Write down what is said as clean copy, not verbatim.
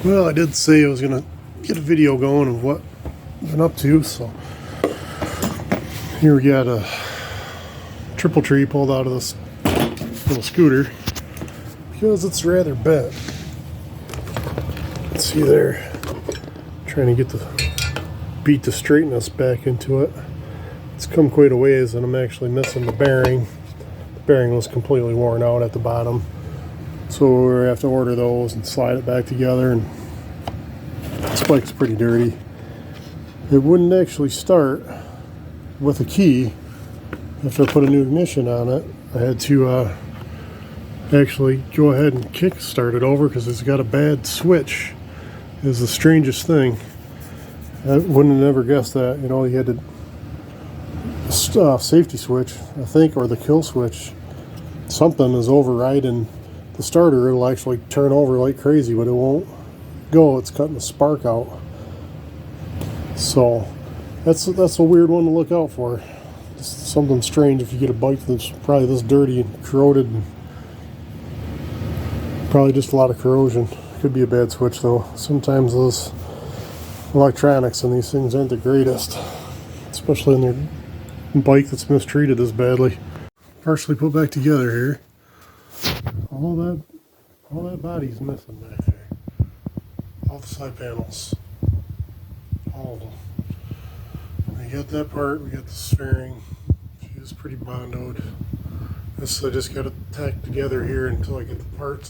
Well, I did say I was gonna get a video going of what I've been up to, so here we got a triple tree pulled out of this little scooter because it's rather bent. Let's see there, trying to get the beat the straightness back into it. It's come quite a ways, and I'm actually missing the bearing. The bearing was completely worn out at the bottom, so we're gonna have to order those and slide it back together. And this bike's pretty dirty. It wouldn't actually start with a key after I put a new ignition on it. I had to actually go ahead and kick start it over because it's got a bad switch. It's the strangest thing. I wouldn't have never guessed that. You know, you had to safety switch, I think, or the kill switch. Something is overriding the starter. It'll actually turn over like crazy, but it won't go. It's cutting the spark out. So that's a weird one to look out for. It's something strange if you get a bike that's probably this dirty and corroded, and probably just a lot of corrosion. Could be a bad switch though. Sometimes those electronics and these things aren't the greatest, especially in their bike that's mistreated this badly. Partially put back together here. All that body's missing back there. All the side panels, all of them. We got that part. We got the steering. She is pretty bondoed. This I just got it tacked together here until I get the parts.